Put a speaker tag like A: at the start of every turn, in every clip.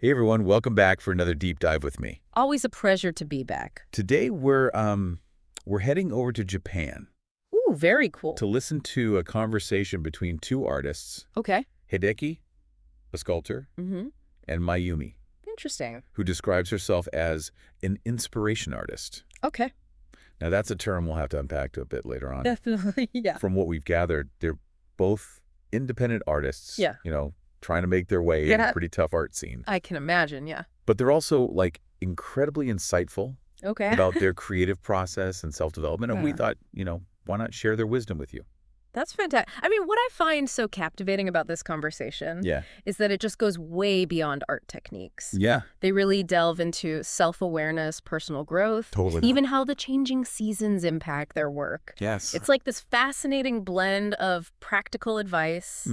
A: Hey everyone, welcome back for another deep dive with me.
B: Always a pleasure to be back.
A: Today we're heading over to Japan
B: Ooh, very cool.
A: to listen to a conversation between two artists,
B: Okay.
A: Hideki, a sculptor, and Mayumi,
B: Interesting.
A: who describes herself as an inspiration artist.
B: Okay.
A: Now that's a term we'll have to unpack a bit later on.
B: Definitely, yeah.
A: From what we've gathered, they're both independent artists,
B: Yeah.
A: Trying to make their way in a pretty tough art scene.
B: I can imagine, yeah.
A: But they're also incredibly insightful
B: Okay.
A: about their creative process and self-development. And we
B: Yeah.
A: thought, why not share their wisdom with you?
B: That's fantastic. I mean, what I find so captivating about this conversation is that it just goes way beyond art techniques.
A: Yeah.
B: They really delve into self-awareness, personal growth,
A: Totally.
B: even how the changing seasons impact their work.
A: Yes.
B: It's like this fascinating blend of practical advice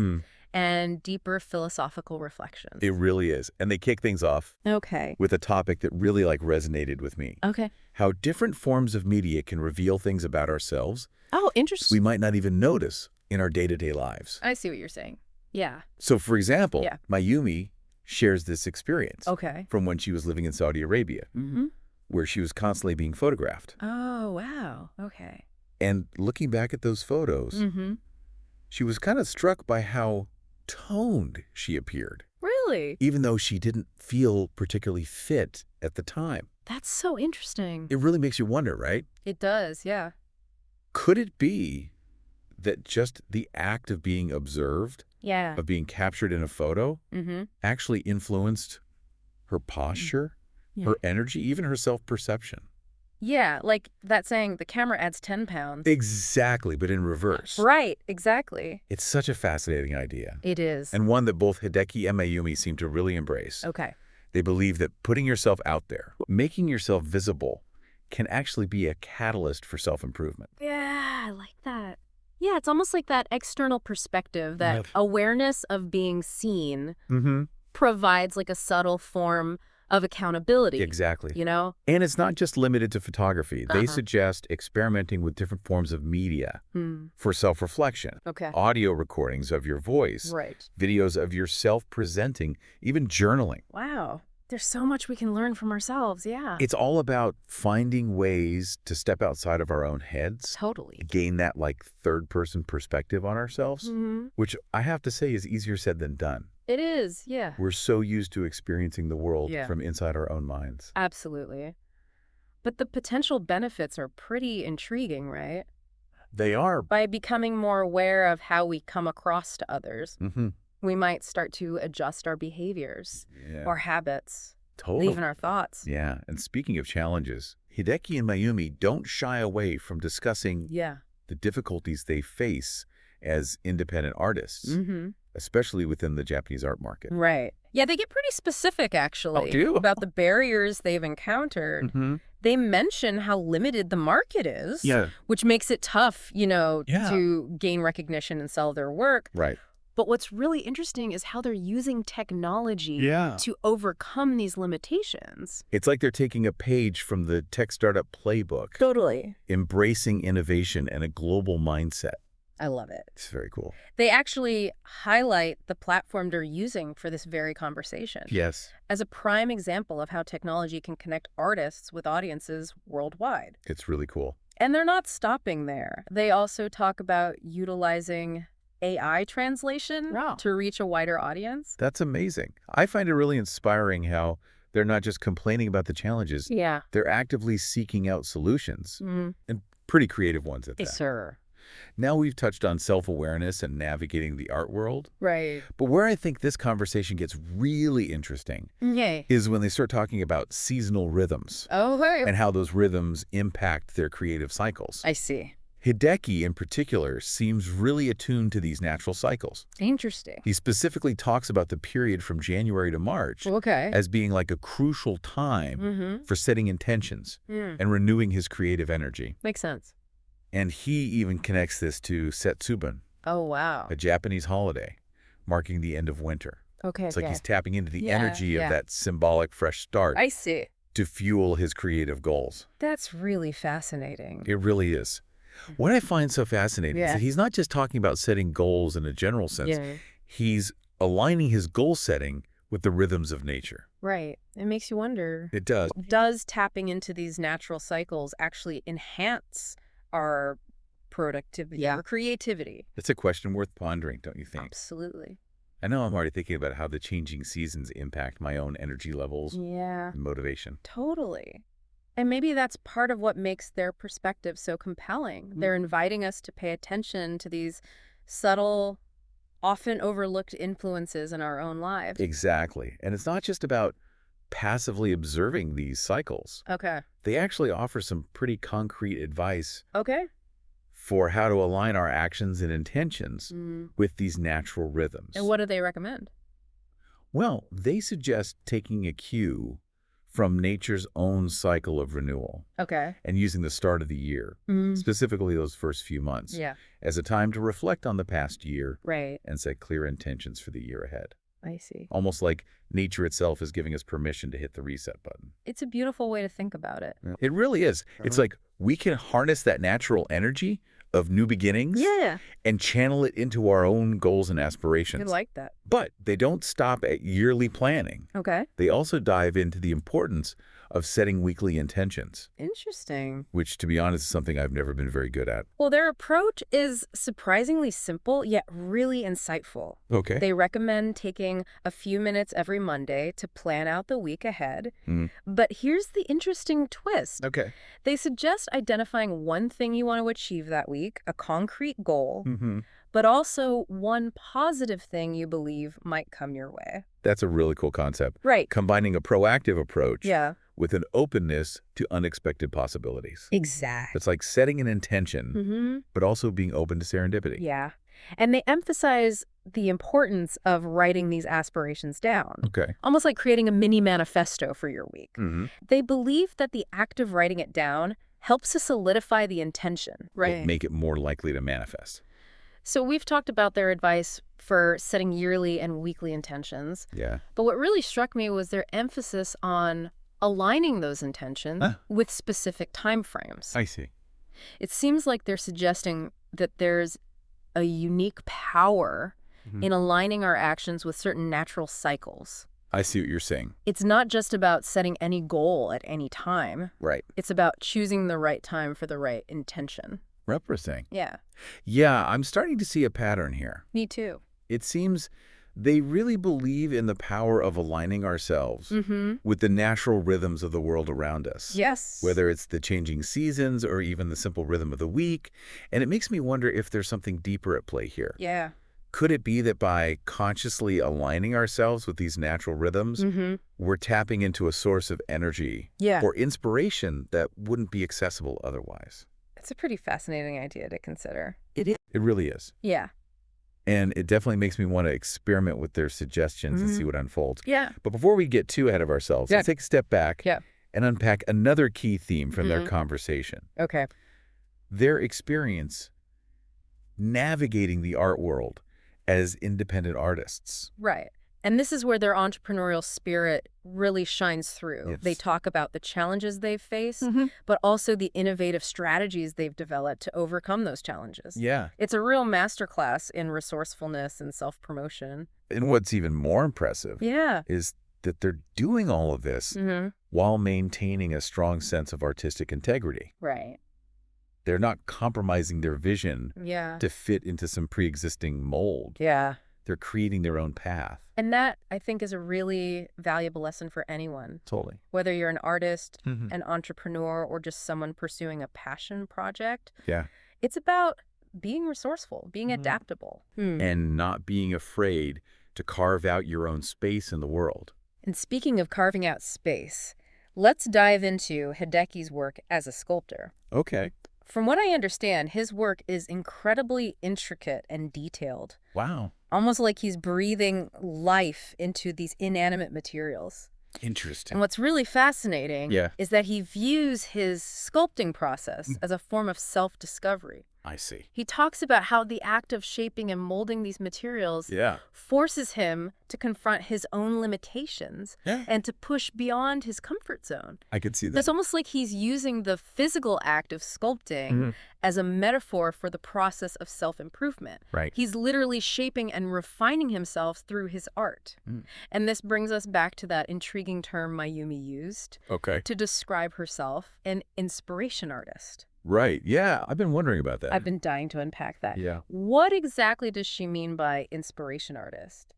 B: and deeper philosophical reflections.
A: It really is. And they kick things off
B: Okay.
A: with a topic that really resonated with me.
B: Okay.
A: How different forms of media can reveal things about ourselves
B: Oh, interesting.
A: we might not even notice in our day-to-day lives.
B: I see what you're saying. Yeah.
A: So, for example,
B: Yeah.
A: Mayumi shares this experience
B: Okay.
A: from when she was living in Saudi Arabia, where she was constantly being photographed.
B: Oh, wow. Okay.
A: And looking back at those photos, she was kind of struck by how toned she appeared,
B: Really?
A: even though she didn't feel particularly fit at the time.
B: That's so interesting.
A: It really makes you wonder, right?
B: It does, yeah.
A: Could it be that just the act of being observed,
B: Yeah.
A: of being captured in a photo, actually influenced her posture, her energy, even her self-perception?
B: Yeah, like that saying, the camera adds 10 pounds.
A: Exactly, but in reverse.
B: Right, exactly.
A: It's such a fascinating idea,
B: It is.
A: and one that both Hideki and Mayumi seem to really embrace.
B: Okay.
A: They believe that putting yourself out there, making yourself visible, can actually be a catalyst for self-improvement.
B: Yeah, I like that. Yeah, it's almost like that external perspective, that
A: Yep.
B: awareness of being seen
A: Mm-hmm.
B: provides a subtle form of accountability.
A: Exactly.
B: You
A: And it's not just limited to photography. They
B: Uh-huh.
A: suggest experimenting with different forms of media
B: know?
A: for self-reflection.
B: Okay.
A: Audio recordings of your voice,
B: Right.
A: videos of yourself presenting, even journaling.
B: Wow. There's so much we can learn from ourselves, yeah.
A: It's all about finding ways to step outside of our own heads,
B: Totally.
A: gain that third-person perspective on ourselves, which I have to say is easier said than done.
B: It is, yeah.
A: We're so used to experiencing the world
B: Yeah.
A: from inside our own minds.
B: Absolutely. But the potential benefits are pretty intriguing, right?
A: They are.
B: By becoming more aware of how we come across to others,
A: Mm-hmm.
B: we might start to adjust our behaviors
A: Yeah.
B: or habits,
A: Totally.
B: even our thoughts.
A: Yeah, and speaking of challenges, Hideki and Mayumi don't shy away from discussing
B: Yeah.
A: the difficulties they face as independent artists, especially within the Japanese art market.
B: Right. Yeah, they get pretty specific, actually,
A: do you?
B: about the barriers they've encountered. They mention how limited the market is,
A: Yeah.
B: which makes it tough,
A: Yeah.
B: to gain recognition and sell their work.
A: Right.
B: But what's really interesting is how they're using technology to overcome these limitations.
A: It's like they're taking a page from the tech startup playbook,
B: Totally.
A: embracing innovation and a global mindset.
B: I love it.
A: It's very cool.
B: They actually highlight the platform they're using for this very conversation
A: Yes.
B: as a prime example of how technology can connect artists with audiences worldwide.
A: It's really cool.
B: And they're not stopping there. They also talk about utilizing AI translation
C: Wow.
B: to reach a wider audience.
A: That's amazing. I find it really inspiring how they're not just complaining about the challenges,
B: Yeah.
A: they're actively seeking out solutions,
B: Mm-hmm.
A: and pretty creative ones at that.
B: Yes, sir.
A: Now we've touched on self-awareness and navigating the art world,
B: Right.
A: but where I think this conversation gets really interesting
B: Yay.
A: is when they start talking about seasonal rhythms
B: Oh, hey.
A: and how those rhythms impact their creative cycles.
B: I see.
A: Hideki, in particular, seems really attuned to these natural cycles.
B: Interesting.
A: He specifically talks about the period from January to March
B: Okay.
A: as being a crucial time for setting intentions and renewing his creative energy.
B: Makes sense.
A: And he even connects this to Setsuban,
B: Oh, wow.
A: a Japanese holiday marking the end of winter.
B: Okay.
A: It's like he's tapping into the
B: Yeah,
A: energy
B: yeah.
A: of that symbolic fresh start
B: I see.
A: to fuel his creative goals.
B: That's really fascinating.
A: It really is. What I find so fascinating is
B: Yeah.
A: that he's not just talking about setting goals in a general sense.
B: Yeah.
A: He's aligning his goal setting with the rhythms of nature.
B: Right. It makes you wonder.
A: It does.
B: Does tapping into these natural cycles actually enhance our productivity or creativity?
A: It's a question worth pondering, don't you think?
B: Absolutely.
A: I know I'm already thinking about how the changing seasons impact my own energy levels and motivation.
B: Totally. And maybe that's part of what makes their perspective so compelling. They're inviting us to pay attention to these subtle, often overlooked influences in our own lives.
A: Exactly. And it's not just about passively observing these cycles.
B: Okay.
A: They actually offer some pretty concrete advice
B: Okay.
A: for how to align our actions and intentions with these natural rhythms.
B: And what do they recommend?
A: Well, they suggest taking a cue from nature's own cycle of renewal.
B: Okay.
A: And using the start of the year, specifically those first few months, as a time to reflect on the past year and set clear intentions for the year ahead.
B: I see.
A: Almost like nature itself is giving us permission to hit the reset button.
B: It's a beautiful way to think about it.
A: It really is. It's like we can harness that natural energy of new beginnings and channel it into our own goals and aspirations.
B: I like that.
A: But they don't stop at yearly planning.
B: Okay.
A: They also dive into the importance of setting weekly intentions.
B: Interesting.
A: Which, to be honest, is something I've never been very good at.
B: Well, their approach is surprisingly simple, yet really insightful.
A: Okay.
B: They recommend taking a few minutes every Monday to plan out the week ahead. But here's the interesting twist.
A: Okay.
B: They suggest identifying one thing you want to achieve that week, a concrete goal, but also one positive thing you believe might come your way.
A: That's a really cool concept.
B: Right.
A: Combining a proactive approach
B: Yeah.
A: with an openness to unexpected possibilities.
B: Exactly.
A: It's like setting an intention, but also being open to serendipity.
B: Yeah. And they emphasize the importance of writing these aspirations down.
A: Okay.
B: Almost like creating a mini manifesto for your week. They believe that the act of writing it down helps to solidify the intention.
A: Right. Make it more likely to manifest.
B: So we've talked about their advice for setting yearly and weekly intentions.
A: Yeah.
B: But what really struck me was their emphasis on aligning those intentions with specific time frames.
A: I see.
B: It seems like they're suggesting that there's a unique power in aligning our actions with certain natural cycles.
A: I see what you're saying.
B: It's not just about setting any goal at any time.
A: Right.
B: It's about choosing the right time for the right intention.
A: Referencing.
B: Yeah.
A: Yeah, I'm starting to see a pattern here.
B: Me too.
A: It seems they really believe in the power of aligning ourselves with the natural rhythms of the world around us.
B: Yes.
A: Whether it's the changing seasons or even the simple rhythm of the week. And it makes me wonder if there's something deeper at play here.
B: Yeah.
A: Could it be that by consciously aligning ourselves with these natural rhythms, we're tapping into a source of energy or inspiration that wouldn't be accessible otherwise?
B: It's a pretty fascinating idea to consider.
A: It is. It really is.
B: Yeah.
A: And it definitely makes me want to experiment with their suggestions and see what unfolds.
B: Yeah.
A: But before we get too ahead of ourselves, let's take a step back and unpack another key theme from their conversation.
B: Okay.
A: Their experience navigating the art world as independent artists.
B: Right. And this is where their entrepreneurial spirit really shines through.
A: Yes.
B: They talk about the challenges they've faced, but also the innovative strategies they've developed to overcome those challenges.
A: Yeah.
B: It's a real masterclass in resourcefulness and self-promotion.
A: And what's even more impressive is that they're doing all of this while maintaining a strong sense of artistic integrity.
B: Right.
A: They're not compromising their vision to fit into some pre-existing mold.
B: Yeah.
A: They're creating their own path.
B: And that, I think, is a really valuable lesson for anyone.
A: Totally.
B: Whether you're an artist, an entrepreneur, or just someone pursuing a passion project.
A: Yeah.
B: It's about being resourceful, being adaptable.
A: And not being afraid to carve out your own space in the world.
B: And speaking of carving out space, let's dive into Hideki's work as a sculptor.
A: Okay.
B: From what I understand, his work is incredibly intricate and detailed.
A: Wow.
B: Almost like he's breathing life into these inanimate materials.
A: Interesting.
B: And what's really fascinating is that he views his sculpting process as a form of self-discovery.
A: I see.
B: He talks about how the act of shaping and molding these materials forces him to confront his own limitations and to push beyond his comfort zone.
A: I could see that.
B: It's almost like he's using the physical act of sculpting as a metaphor for the process of self-improvement.
A: Right.
B: He's literally shaping and refining himself through his art. And this brings us back to that intriguing term Mayumi used to describe herself, an inspiration artist.
A: Right. Yeah, I've been wondering about that.
B: I've been dying to unpack that.
A: Yeah.
B: What exactly does she mean by inspiration artist?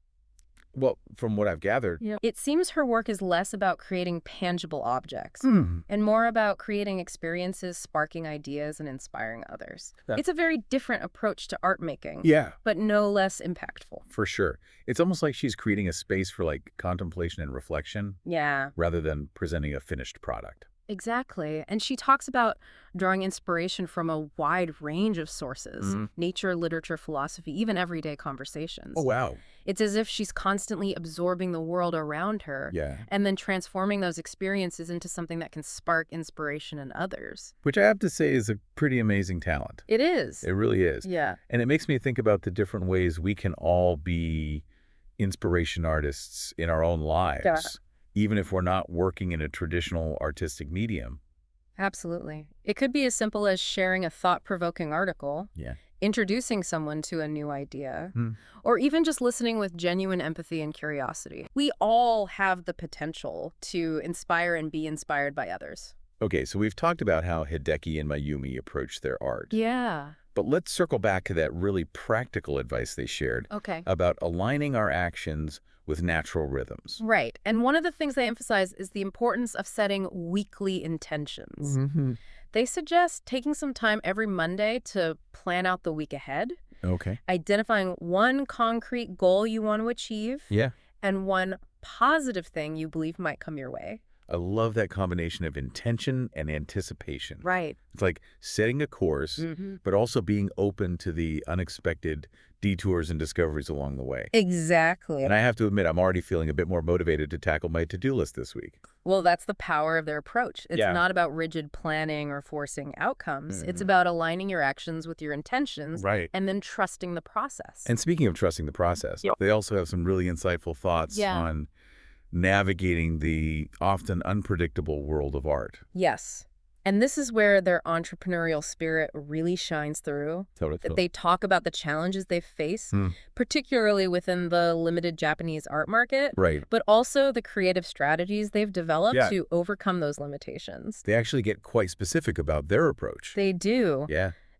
A: Well, from what I've gathered...
B: It seems her work is less about creating tangible objects and more about creating experiences, sparking ideas, and inspiring others. It's a very different approach to art making, but no less impactful.
A: For sure. It's almost like she's creating a space for like contemplation and reflection rather than presenting a finished product.
B: Exactly. And she talks about drawing inspiration from a wide range of sources, nature, literature, philosophy, even everyday conversations.
A: Oh, wow.
B: It's as if she's constantly absorbing the world around her and then transforming those experiences into something that can spark inspiration in others.
A: Which I have to say is a pretty amazing talent.
B: It is.
A: It really is.
B: Yeah.
A: And it makes me think about the different ways we can all be inspiration artists in our own lives. Even if we're not working in a traditional artistic medium.
B: Absolutely. It could be as simple as sharing a thought-provoking article, introducing someone to a new idea, or even just listening with genuine empathy and curiosity. We all have the potential to inspire and be inspired by others.
A: Okay, so we've talked about how Hideki and Mayumi approach their art.
B: Yeah.
A: But let's circle back to that really practical advice they shared about aligning our actions with natural rhythms.
B: Right. And one of the things they emphasize is the importance of setting weekly intentions. They suggest taking some time every Monday to plan out the week ahead. Identifying one concrete goal you want to achieve. And one positive thing you believe might come your way.
A: I love that combination of intention and anticipation.
B: Right.
A: It's like setting a course, but also being open to the unexpected detours and discoveries along the way.
B: Exactly.
A: And I have to admit, I'm already feeling a bit more motivated to tackle my to-do list this week.
B: Well, that's the power of their approach. It's not about rigid planning or forcing outcomes. It's about aligning your actions with your intentions and then trusting the process.
A: And speaking of trusting the process, they also have some really insightful thoughts on navigating the often unpredictable world of art.
B: Yes. And this is where their entrepreneurial spirit really shines through. They talk about the challenges they face, particularly within the limited Japanese art market, but also the creative strategies they've developed to overcome those limitations.
A: They actually get quite specific about their approach.
B: They do.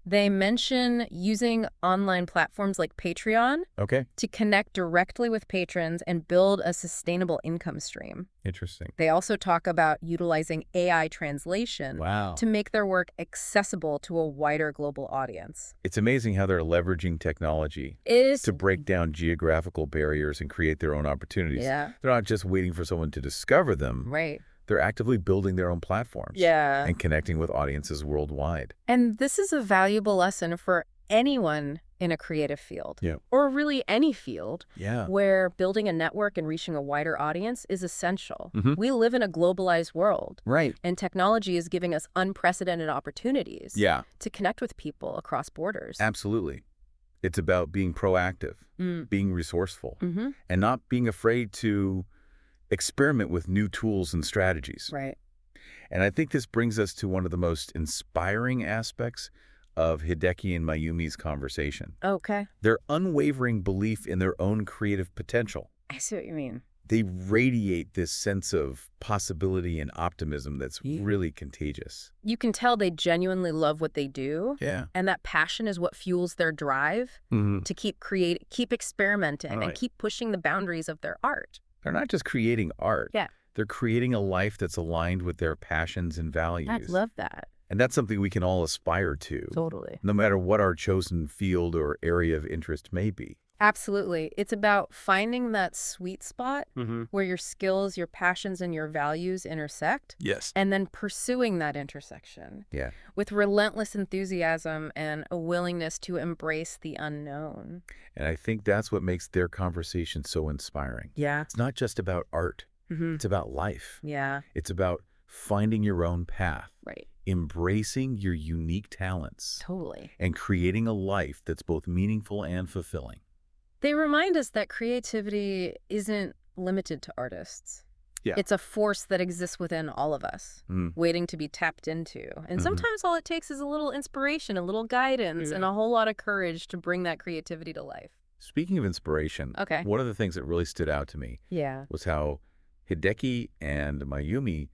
B: They mention using online platforms like Patreon to connect directly with patrons and build a sustainable income stream.
A: Interesting.
B: They also talk about utilizing AI translation to make their work accessible to a wider global audience.
A: It's amazing how they're leveraging technology to break down geographical barriers and create their own opportunities. They're not just waiting for someone to discover them. They're actively building their own platforms and connecting with audiences worldwide.
B: And this is a valuable lesson for anyone in a creative field, or really any field, where building a network and reaching a wider audience is essential. We live in a globalized world, and technology is giving us unprecedented opportunities to connect with people across borders.
A: Absolutely. It's about being proactive, being resourceful, and not being afraid to experiment with new tools and strategies. And I think this brings us to one of the most inspiring aspects of Hideki and Mayumi's conversation. Their unwavering belief in their own creative potential.
B: I see what you mean.
A: They radiate this sense of possibility and optimism that's really contagious.
B: You can tell they genuinely love what they do. And that passion is what fuels their drive to keep experimenting and keep pushing the boundaries of their art.
A: They're not just creating art. They're creating a life that's aligned with their passions and values.
B: I love that.
A: And that's something we can all aspire to. No matter what our chosen field or area of interest may be.
B: Absolutely. It's about finding that sweet spot where your skills, your passions, and your values intersect. And then pursuing that intersection. With relentless enthusiasm and a willingness to embrace the unknown.
A: And I think that's what makes their conversation so inspiring. It's not just about art. It's about life. It's about finding your own path,
B: Right.
A: embracing your unique talents,
B: Totally.
A: and creating a life that's both meaningful and fulfilling.
B: They remind us that creativity isn't limited to artists.
A: Yeah.
B: It's a force that exists within all of us, waiting to be tapped into. And sometimes all it takes is a little inspiration, a little guidance, and a whole lot of courage to bring that creativity to life.
A: Speaking of inspiration, one of the things that really stood out to me was how Hideki and Mayumi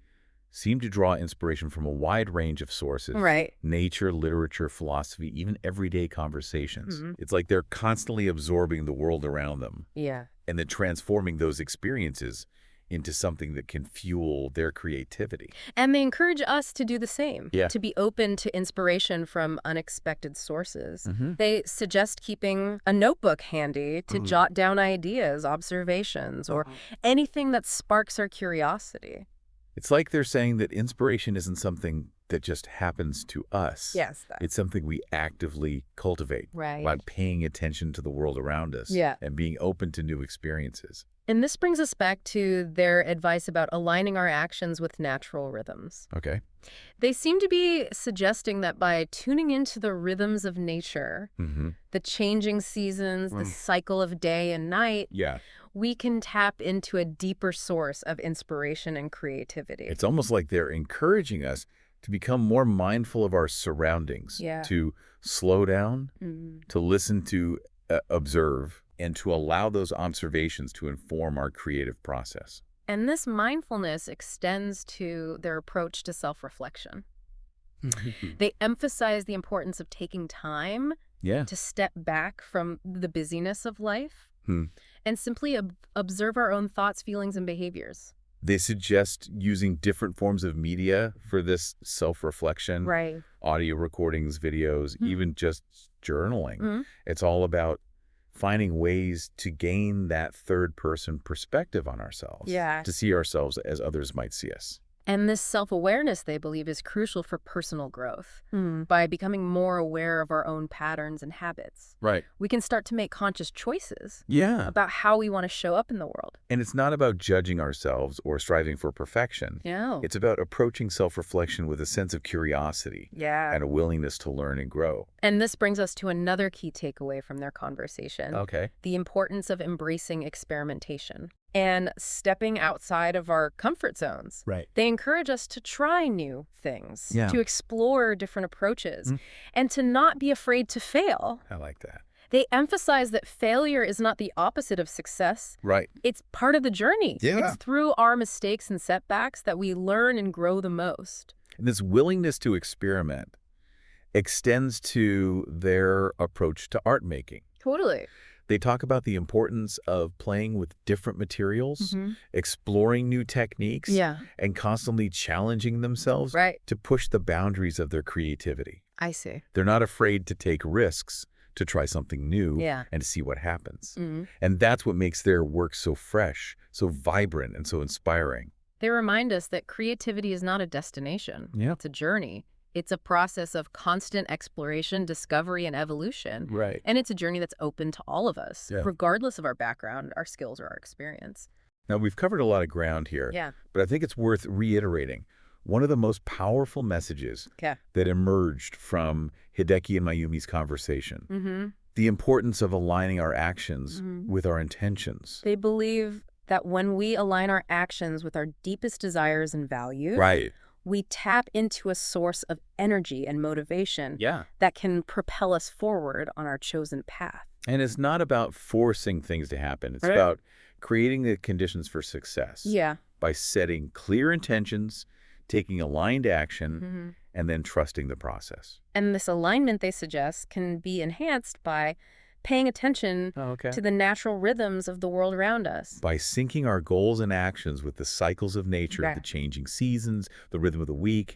A: seem to draw inspiration from a wide range of sources.
B: Right.
A: Nature, literature, philosophy, even everyday conversations. It's like they're constantly absorbing the world around them.
B: Yeah.
A: And then transforming those experiences into something that can fuel their creativity.
B: And they encourage us to do the same,
A: Yeah.
B: to be open to inspiration from unexpected sources. They suggest keeping a notebook handy to jot down ideas, observations, or anything that sparks our curiosity.
A: It's like they're saying that inspiration isn't something that just happens to us.
B: Yes.
A: It's something we actively cultivate by paying attention to the world around us and being open to new experiences.
B: And this brings us back to their advice about aligning our actions with natural rhythms.
A: Okay.
B: They seem to be suggesting that by tuning into the rhythms of nature, the changing seasons, the cycle of day and night, we can tap into a deeper source of inspiration and creativity.
A: It's almost like they're encouraging us to become more mindful of our surroundings, to slow down, to listen, to observe, and to allow those observations to inform our creative process.
B: And this mindfulness extends to their approach to self-reflection. They emphasize the importance of taking time to step back from the busyness of life and simply observe our own thoughts, feelings, and behaviors.
A: They suggest using different forms of media for this self-reflection.
B: Right.
A: Audio recordings, videos, even just journaling. It's all about finding ways to gain that third-person perspective on ourselves. To see ourselves as others might see us.
B: And this self-awareness, they believe, is crucial for personal growth. By becoming more aware of our own patterns and habits, we can start to make conscious choices about how we want to show up in the world.
A: And it's not about judging ourselves or striving for perfection. It's about approaching self-reflection with a sense of curiosity and a willingness to learn and grow.
B: And this brings us to another key takeaway from their conversation. The importance of embracing experimentation and stepping outside of our comfort zones. They encourage us to try new things, to explore different approaches, and to not be afraid to fail.
A: I like that.
B: They emphasize that failure is not the opposite of success. It's part of the journey. It's through our mistakes and setbacks that we learn and grow the most.
A: And this willingness to experiment extends to their approach to art making.
B: Totally.
A: They talk about the importance of playing with different materials, exploring new techniques, and constantly challenging themselves to push the boundaries of their creativity.
B: I see.
A: They're not afraid to take risks, to try something new, and to see what happens. And that's what makes their work so fresh, so vibrant, and so inspiring.
B: They remind us that creativity is not a destination. It's a journey. It's a process of constant exploration, discovery, and evolution. And it's a journey that's open to all of us, regardless of our background, our skills, or our experience.
A: Now, we've covered a lot of ground here, but I think it's worth reiterating. One of the most powerful messages that emerged from Hideki and Mayumi's conversation, the importance of aligning our actions with our intentions.
B: They believe that when we align our actions with our deepest desires and values, we tap into a source of energy and motivation that can propel us forward on our chosen path.
A: And it's not about forcing things to happen. It's about creating the conditions for success by setting clear intentions, taking aligned action, and then trusting the process.
B: And this alignment, they suggest, can be enhanced by paying attention to the natural rhythms of the world around us.
A: By syncing our goals and actions with the cycles of nature, the changing seasons, the rhythm of the week,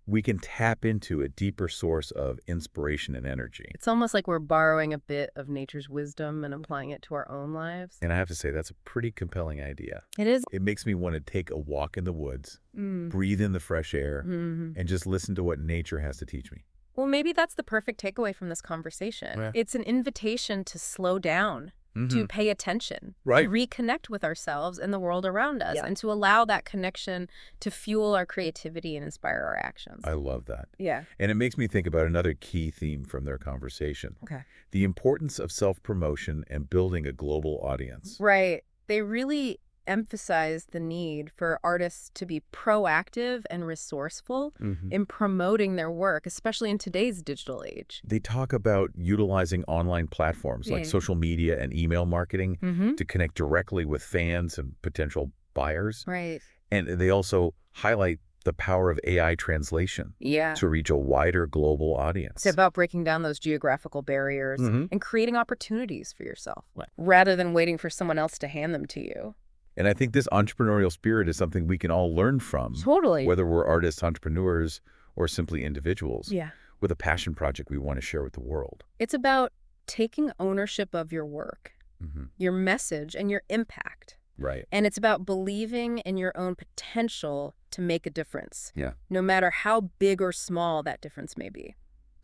A: we can tap into a deeper source of inspiration and energy.
B: It's almost like we're borrowing a bit of nature's wisdom and applying it to our own lives.
A: And I have to say, that's a pretty compelling idea.
B: It is.
A: It makes me want to take a walk in the woods, breathe in the fresh air, and just listen to what nature has to teach me.
B: Well, maybe that's the perfect takeaway from this conversation. It's an invitation to slow down, to pay attention, to reconnect with ourselves and the world around us, and to allow that connection to fuel our creativity and inspire our actions.
A: I love that.
B: Yeah.
A: And it makes me think about another key theme from their conversation.
B: Okay.
A: The importance of self-promotion and building a global audience.
B: Right. They really emphasize the need for artists to be proactive and resourceful in promoting their work, especially in today's digital age.
A: They talk about utilizing online platforms like social media and email marketing to connect directly with fans and potential buyers.
B: Right.
A: And they also highlight the power of AI translation to reach a wider global audience.
B: It's about breaking down those geographical barriers and creating opportunities for yourself rather than waiting for someone else to hand them to you.
A: And I think this entrepreneurial spirit is something we can all learn from.
B: Totally.
A: Whether we're artists, entrepreneurs, or simply individuals.
B: Yeah.
A: With a passion project we want to share with the world.
B: It's about taking ownership of your work, your message, and your impact.
A: Right.
B: And it's about believing in your own potential to make a difference.
A: Yeah.
B: No matter how big or small that difference may be.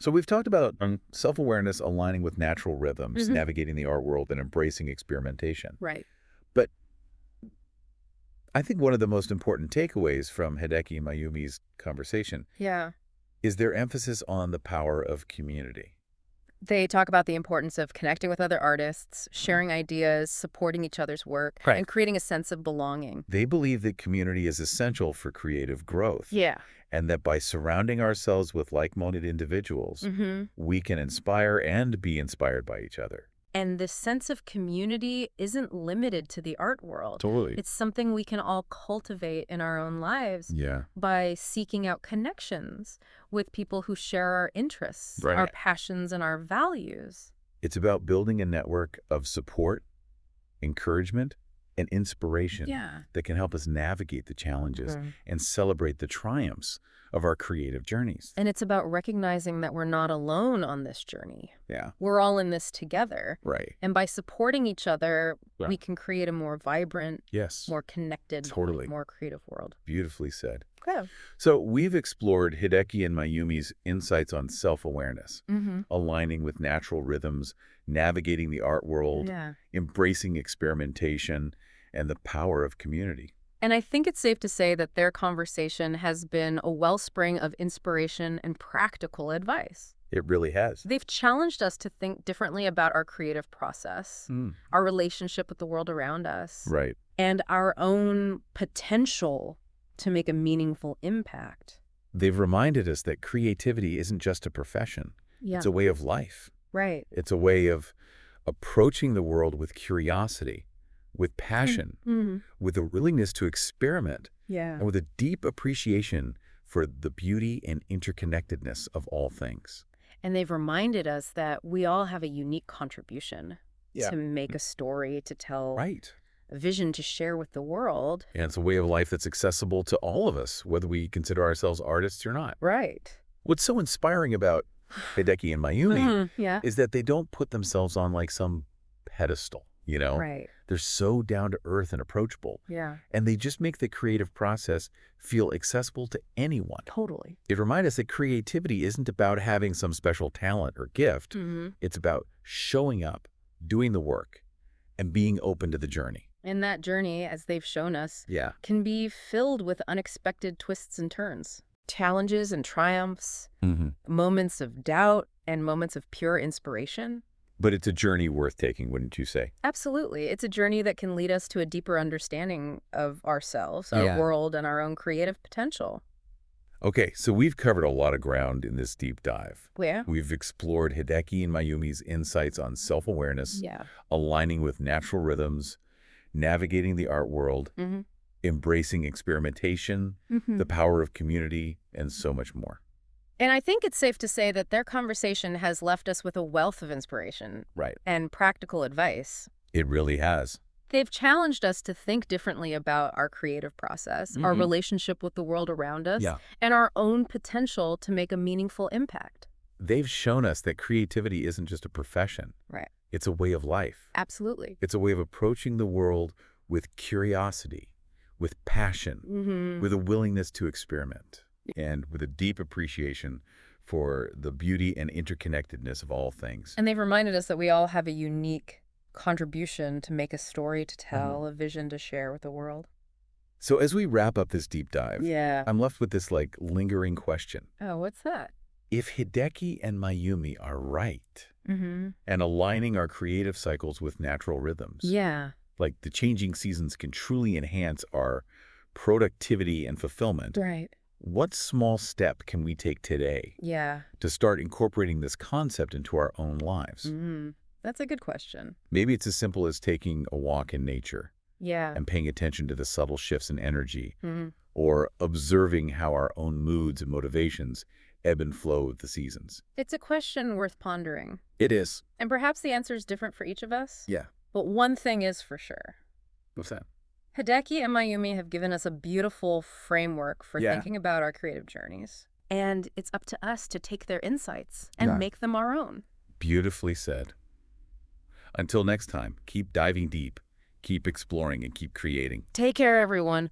A: So we've talked about self-awareness aligning with natural rhythms, navigating the art world, and embracing experimentation.
B: Right.
A: But I think one of the most important takeaways from Hideki and Mayumi's conversation is their emphasis on the power of community.
B: They talk about the importance of connecting with other artists, sharing ideas, supporting each other's work, and creating a sense of belonging.
A: They believe that community is essential for creative growth.
B: Yeah.
A: And that by surrounding ourselves with like-minded individuals, we can inspire and be inspired by each other.
B: And this sense of community isn't limited to the art world.
A: Totally.
B: It's something we can all cultivate in our own lives by seeking out connections with people who share our interests, our passions, and our values.
A: It's about building a network of support, encouragement, and inspiration that can help us navigate the challenges and celebrate the triumphs of our creative journeys.
B: And it's about recognizing that we're not alone on this journey.
A: Yeah.
B: We're all in this together.
A: Right.
B: And by supporting each other, we can create a more vibrant, more connected, more creative world.
A: Beautifully said.
B: Okay.
A: So we've explored Hideki and Mayumi's insights on self-awareness, aligning with natural rhythms, navigating the art world, embracing experimentation, and the power of community.
B: And I think it's safe to say that their conversation has been a wellspring of inspiration and practical advice.
A: It really has.
B: They've challenged us to think differently about our creative process, our relationship with the world around us, and our own potential to make a meaningful impact.
A: They've reminded us that creativity isn't just a profession. It's a way of life.
B: Right.
A: It's a way of approaching the world with curiosity, with passion, with a willingness to experiment, and with a deep appreciation for the beauty and interconnectedness of all things.
B: And they've reminded us that we all have a unique contribution to make a story, to tell a vision to share with the world.
A: And it's a way of life that's accessible to all of us, whether we consider ourselves artists or not.
B: Right.
A: What's so inspiring about Hideki and Mayumi is that they don't put themselves on like some pedestal. You know, they're so down to earth and approachable. And they just make the creative process feel accessible to anyone.
B: Totally.
A: It reminds us that creativity isn't about having some special talent or gift. It's about showing up, doing the work, and being open to the journey.
B: And that journey, as they've shown us, can be filled with unexpected twists and turns, challenges and triumphs, moments of doubt and moments of pure inspiration.
A: But it's a journey worth taking, wouldn't you say?
B: Absolutely. It's a journey that can lead us to a deeper understanding of ourselves, our world, and our own creative potential.
A: Okay, so we've covered a lot of ground in this deep dive.
B: Yeah.
A: We've explored Hideki and Mayumi's insights on self-awareness, aligning with natural rhythms, navigating the art world, embracing experimentation, the power of community, and so much more.
B: And I think it's safe to say that their conversation has left us with a wealth of inspiration and practical advice.
A: It really has.
B: They've challenged us to think differently about our creative process, our relationship with the world around us, and our own potential to make a meaningful impact.
A: They've shown us that creativity isn't just a profession. It's a way of life.
B: Absolutely.
A: It's a way of approaching the world with curiosity, with passion, with a willingness to experiment, and with a deep appreciation for the beauty and interconnectedness of all things.
B: And they've reminded us that we all have a unique contribution to make a story to tell, a vision to share with the world.
A: So as we wrap up this deep dive,
B: Yeah.
A: I'm left with this lingering question.
B: Oh, what's that?
A: If Hideki and Mayumi are right,
B: Mm-hmm.
A: and aligning our creative cycles with natural rhythms,
B: Yeah.
A: like the changing seasons can truly enhance our productivity and fulfillment,
B: Right.
A: what small step can we take today
B: Yeah.
A: to start incorporating this concept into our own lives?
B: Mm-hmm. That's a good question.
A: Maybe it's as simple as taking a walk in nature
B: Yeah.
A: and paying attention to the subtle shifts in energy,
B: Mm-hmm.
A: or observing how our own moods and motivations ebb and flow with the seasons.
B: It's a question worth pondering.
A: It is.
B: And perhaps the answer is different for each of us.
A: Yeah.
B: But one thing is for sure.
A: What's that?
B: Hideki and Mayumi have given us a beautiful framework for
A: Yeah.
B: thinking about our creative journeys. And it's up to us to take their insights and make them our own.
A: Beautifully said. Until next time, keep diving deep, keep exploring, and keep creating.
B: Take care, everyone.